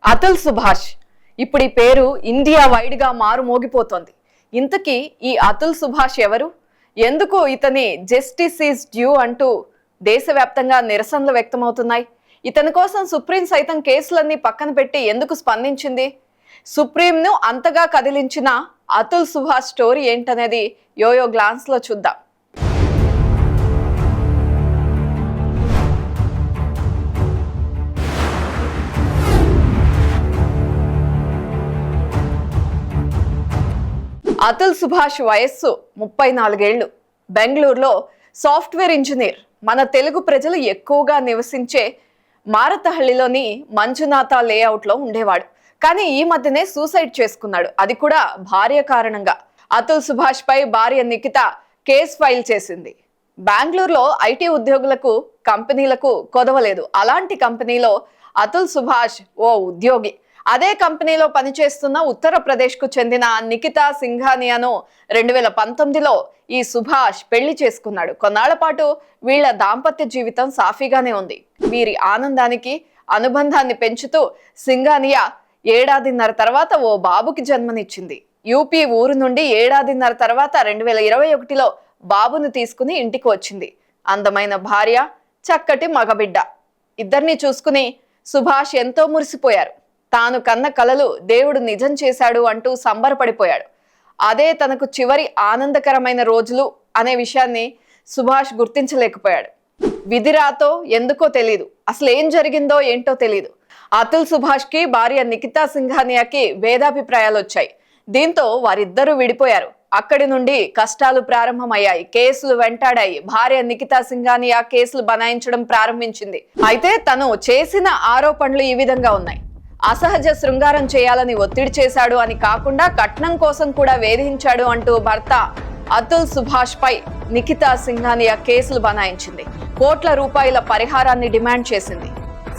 అతుల్ సుభాష్ ఇప్పుడు ఈ పేరు ఇండియా వైడ్ గా మారుమోగిపోతోంది. ఇంతకీ ఈ అతుల్ సుభాష్ ఎవరు? ఎందుకు ఇతని జస్టిస్ ఈజ్ డ్యూ అంటూ దేశవ్యాప్తంగా నిరసనలు వ్యక్తమవుతున్నాయి? ఇతని కోసం సుప్రీం సైతం కేసులన్నీ పక్కన పెట్టి ఎందుకు స్పందించింది? సుప్రీంను అంతగా కదిలించిన అతుల్ సుభాష్ స్టోరీ ఏంటనేది యోయో గ్లాన్స్ లో చూద్దాం. అతుల్ సుభాష్ వయస్సు 34 ఏళ్లు. బెంగళూరులో సాఫ్ట్వేర్ ఇంజనీర్. మన తెలుగు ప్రజలు ఎక్కువగా నివసించే మారతహళ్లిలోని మంజునాథ లేఅవుట్లో ఉండేవాడు. కానీ ఈ మధ్యనే సూసైడ్ చేసుకున్నాడు, అది కూడా భార్య కారణంగా. అతుల్ సుభాష్ పై భార్య నిఖిత కేసు ఫైల్ చేసింది. బెంగళూరులో ఐటీ ఉద్యోగులకు కంపెనీలకు కొదవలేదు. అలాంటి కంపెనీలో అతుల్ సుభాష్ ఓ ఉద్యోగి. అదే కంపెనీలో పనిచేస్తున్న ఉత్తరప్రదేశ్ కు చెందిన నిఖితా సింఘానియాను 2019లో ఈ సుభాష్ పెళ్లి చేసుకున్నాడు. కొన్నాళ్ల పాటు వీళ్ల దాంపత్య జీవితం సాఫీగానే ఉంది. వీరి ఆనందానికి అనుబంధాన్ని పెంచుతూ సింఘానియా 1.5 ఏళ్ల తర్వాత ఓ బాబుకి జన్మనిచ్చింది. యూపీ ఊరు నుండి 1.5 ఏళ్ల తర్వాత 2021లో బాబును తీసుకుని ఇంటికి వచ్చింది. అందమైన భార్య, చక్కటి మగబిడ్డ. ఇద్దరిని చూసుకుని సుభాష్ ఎంతో మురిసిపోయారు. తాను కన్న కలలు దేవుడు నిజం చేశాడు అంటూ సంబరపడిపోయాడు. అదే తనకు చివరి ఆనందకరమైన రోజులు అనే విషయాన్ని సుభాష్ గుర్తించలేకపోయాడు. విధిరాతో ఎందుకో తెలియదు, అసలు ఏం జరిగిందో ఏంటో తెలియదు. అతుల్ సుభాష్ కి భార్య నిఖితా సింఘానియాకి భేదాభిప్రాయాలు వచ్చాయి. దీంతో వారిద్దరూ విడిపోయారు. అక్కడి నుండి కష్టాలు ప్రారంభమయ్యాయి. కేసులు వెంటాడాయి. భార్య నిఖితా సింఘానియా కేసులు బనాయించడం ప్రారంభించింది. అయితే తను చేసిన ఆరోపణలు ఈ విధంగా ఉన్నాయి. అసహజ శృంగారం చేయాలని ఒత్తిడి చేశాడు అని కాకుండా కట్నం కోసం కూడా వేధించాడు అంటూ భర్త అతుల్ సుభాష్ పై నిఖితా సింఘానియా కేసులు బనాయించింది. కోట్ల రూపాయల పరిహారాన్ని డిమాండ్ చేసింది.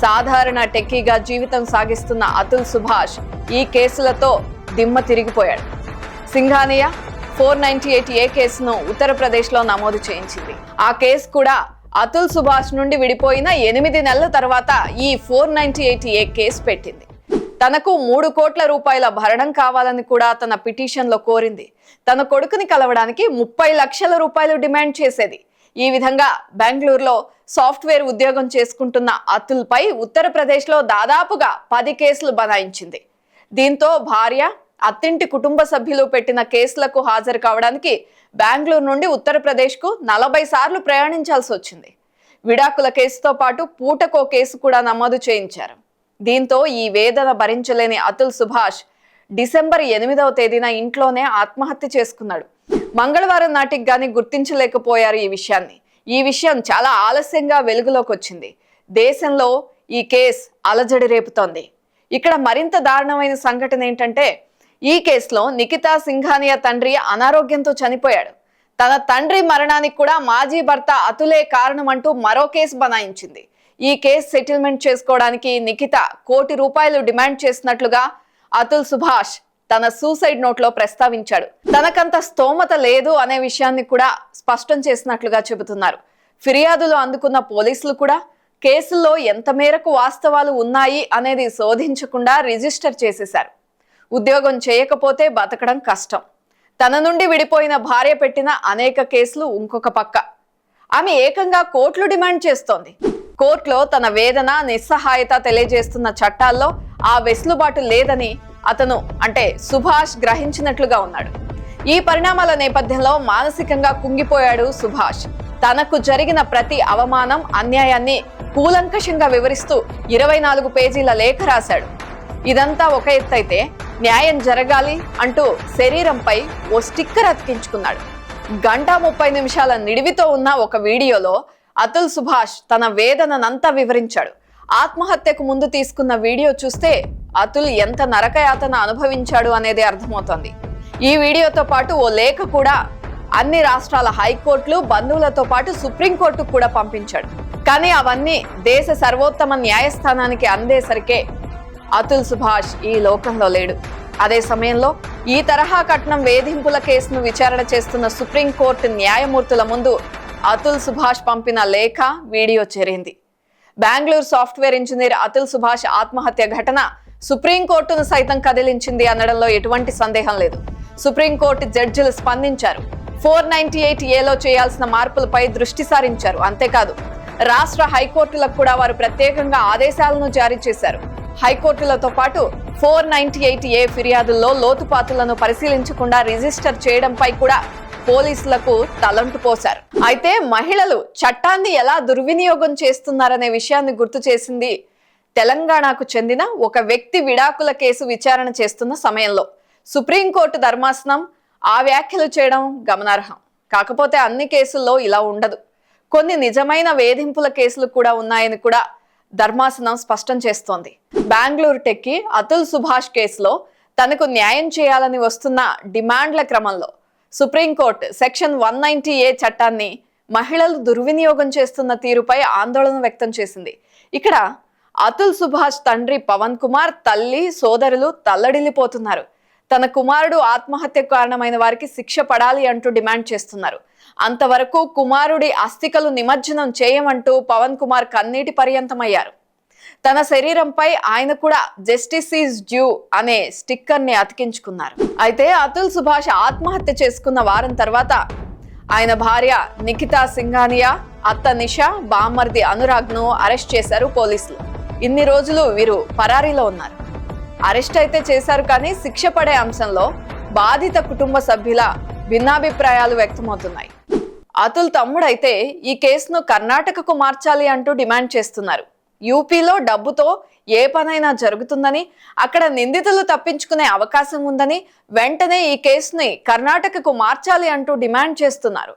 సాధారణ టెక్కీగా జీవితం సాగిస్తున్న అతుల్ సుభాష్ ఈ కేసులతో దిమ్మ తిరిగిపోయాడు. సింఘానియా 498A కేసును ఉత్తరప్రదేశ్ లో నమోదు చేయించింది. ఆ కేసు కూడా అతుల్ సుభాష్ నుండి విడిపోయిన 8 నెలల తర్వాత ఈ 498A కేసు పెట్టింది. తనకు 3 కోట్ల రూపాయల భరణం కావాలని కూడా తన పిటిషన్ లో కోరింది. తన కొడుకుని కలవడానికి 30 లక్షల రూపాయలు డిమాండ్ చేసేది. ఈ విధంగా బెంగళూరులో సాఫ్ట్వేర్ ఉద్యోగం చేసుకుంటున్న అతుల్ పై ఉత్తరప్రదేశ్ లో దాదాపుగా 10 కేసులు బనాయించింది. దీంతో భార్య, అత్తింటి కుటుంబ సభ్యులు పెట్టిన కేసులకు హాజరు కావడానికి బెంగళూరు నుండి ఉత్తరప్రదేశ్ కు 40 సార్లు ప్రయాణించాల్సి వచ్చింది. విడాకుల కేసుతో పాటు పూటకో కేసు కూడా నమోదు చేయించారు. దీంతో ఈ వేదన భరించలేని అతుల్ సుభాష్ డిసెంబర్ 8వ తేదీన ఇంట్లోనే ఆత్మహత్య చేసుకున్నాడు. మంగళవారం నాటికి గాని గుర్తించలేకపోయారు ఈ విషయాన్ని. ఈ విషయం చాలా ఆలస్యంగా వెలుగులోకి వచ్చింది. దేశంలో ఈ కేసు అలజడి రేపుతోంది. ఇక్కడ మరింత దారుణమైన సంఘటన ఏంటంటే, ఈ కేసులో నిఖితా సింఘానియా తండ్రి అనారోగ్యంతో చనిపోయాడు. తన తండ్రి మరణానికి కూడా మాజీ భర్త అతులే కారణమంటూ మరో కేసు బనాయించింది. ఈ కేసు సెటిల్మెంట్ చేసుకోవడానికి నిఖిత 1 కోటి రూపాయలు డిమాండ్ చేసినట్లుగా అతుల్ సుభాష్ తన సూసైడ్ నోట్ లో ప్రస్తావించాడు. తనకంత స్తోమత లేదు అనే విషయాన్ని కూడా స్పష్టం చేసినట్లుగా చెబుతున్నారు. ఫిర్యాదులు అందుకున్న పోలీసులు కూడా కేసుల్లో ఎంత మేరకు వాస్తవాలు ఉన్నాయి అనేది శోధించకుండా రిజిస్టర్ చేసేశారు. ఉద్యోగం చేయకపోతే బతకడం కష్టం. తన నుండి విడిపోయిన భార్య పెట్టిన అనేక కేసులు ఇంకొక పక్క. ఆమె ఏకంగా కోట్లు డిమాండ్ చేస్తోంది. కోర్టులో తన వేదన, నిస్సహాయత తెలియజేస్తున్న చట్టాల్లో ఆ వెసులుబాటు లేదని అతను అంటే సుభాష్ గ్రహించినట్లుగా ఉన్నాడు. ఈ పరిణామాల నేపథ్యంలో మానసికంగా కుంగిపోయాడు సుభాష్. తనకు జరిగిన ప్రతి అవమానం, అన్యాయాన్ని కూలంకషంగా వివరిస్తూ 24 పేజీల లేఖ రాశాడు. ఇదంతా ఒక ఎత్తైతే, న్యాయం జరగాలి అంటూ శరీరంపై ఓ స్టిక్కర్ అతికించుకున్నాడు. 1:30 నిమిషాల నిడివితో ఉన్న ఒక వీడియోలో అతుల్ సుభాష్ తన వేదనంతా వివరించాడు. ఆత్మహత్యకు ముందు తీసుకున్న వీడియో చూస్తే అతుల్ ఎంత నరకయాతన అనుభవించాడు అనేది అర్థమవుతోంది. ఈ వీడియోతో పాటు ఓ లేఖ కూడా అన్ని రాష్ట్రాల హైకోర్టులు, బంధువులతో పాటు సుప్రీంకోర్టుకు కూడా పంపించాడు. కానీ అవన్నీ దేశ సర్వోత్తమ న్యాయస్థానానికి అందేసరికే అతుల్ సుభాష్ ఈ లోకంలో లేడు. అదే సమయంలో ఈ తరహా కట్నం వేధింపుల కేసును విచారణ చేస్తున్న సుప్రీంకోర్టు న్యాయమూర్తుల ముందు అతుల్ సుభాష్ పంపిన లేఖ, వీడియో చేరింది. బెంగళూరు సాఫ్ట్వేర్ ఇంజనీర్ అతుల్ సుభాష్ ఆత్మహత్య ఘటన సుప్రీంకోర్టును సైతం కదిలించింది అనడంలో ఎటువంటి సందేహం లేదు. సుప్రీంకోర్టు జడ్జిలు స్పందించారు. 498A చేయాల్సిన మార్పులపై దృష్టి సారించారు. అంతేకాదు రాష్ట్ర హైకోర్టులకు కూడా వారు ప్రత్యేకంగా ఆదేశాలను జారీ చేశారు. హైకోర్టులతో పాటు 498A ఫిర్యాదుల్లో లోతుపాతులను పరిశీలించకుండా రిజిస్టర్ చేయడంపై కూడా పోలీసులకు తలంటు పోశారు. అయితే మహిళలు చట్టాన్ని ఎలా దుర్వినియోగం చేస్తున్నారనే విషయాన్ని గుర్తు చేసింది తెలంగాణకు చెందిన ఒక వ్యక్తి విడాకుల కేసు విచారణ చేస్తున్న సమయంలో సుప్రీంకోర్టు ధర్మాసనం ఆ వ్యాఖ్యలు చేయడం గమనార్హం. కాకపోతే అన్ని కేసుల్లో ఇలా ఉండదు. కొన్ని నిజమైన వేధింపుల కేసులు కూడా ఉన్నాయని కూడా ధర్మాసనం స్పష్టం చేస్తోంది. బెంగళూరు టెక్కి అతుల్ సుభాష్ కేసులో తనకు న్యాయం చేయాలని వస్తున్న డిమాండ్ల క్రమంలో సుప్రీంకోర్టు సెక్షన్ 190A చట్టాన్ని మహిళలు దుర్వినియోగం చేస్తున్న తీరుపై ఆందోళన వ్యక్తం చేసింది. ఇక్కడ అతుల్ సుభాష్ తండ్రి పవన్ కుమార్, తల్లి, సోదరులు తల్లడిల్లిపోతున్నారు. తన కుమారుడు ఆత్మహత్యకు కారణమైన వారికి శిక్ష పడాలి అంటూ డిమాండ్ చేస్తున్నారు. అంతవరకు కుమారుడి అస్థికలు నిమజ్జనం చేయమంటూ పవన్ కుమార్ కన్నీటి పర్యంతమయ్యారు. తన శరీరంపై ఆయన కూడా జస్టిస్ ఈజ్ డ్యూ అనే స్టిక్కర్ ని అతికించుకున్నారు. అయితే అతుల్ సుభాష్ ఆత్మహత్య చేసుకున్న వారం తర్వాత ఆయన భార్య నిఖితా సింఘానియా, అత్త నిషా, బామ్మర్ది అనురాగ్ ను అరెస్ట్ చేశారు పోలీసులు. ఇన్ని రోజులు వీరు పరారీలో ఉన్నారు. అరెస్ట్ అయితే చేశారు, కానీ శిక్ష పడే అంశంలో బాధిత కుటుంబ సభ్యుల భిన్నాభిప్రాయాలు వ్యక్తమవుతున్నాయి. అతుల్ తమ్ముడైతే ఈ కేసును కర్ణాటకకు మార్చాలి అంటూ డిమాండ్ చేస్తున్నారు. యూపీలో డబ్బుతో ఏ పనైనా జరుగుతుందని, అక్కడ నిందితులు తప్పించుకునే అవకాశం ఉందని వెంటనే ఈ కేసుని కర్ణాటకకు మార్చాలి అంటూ డిమాండ్ చేస్తున్నారు.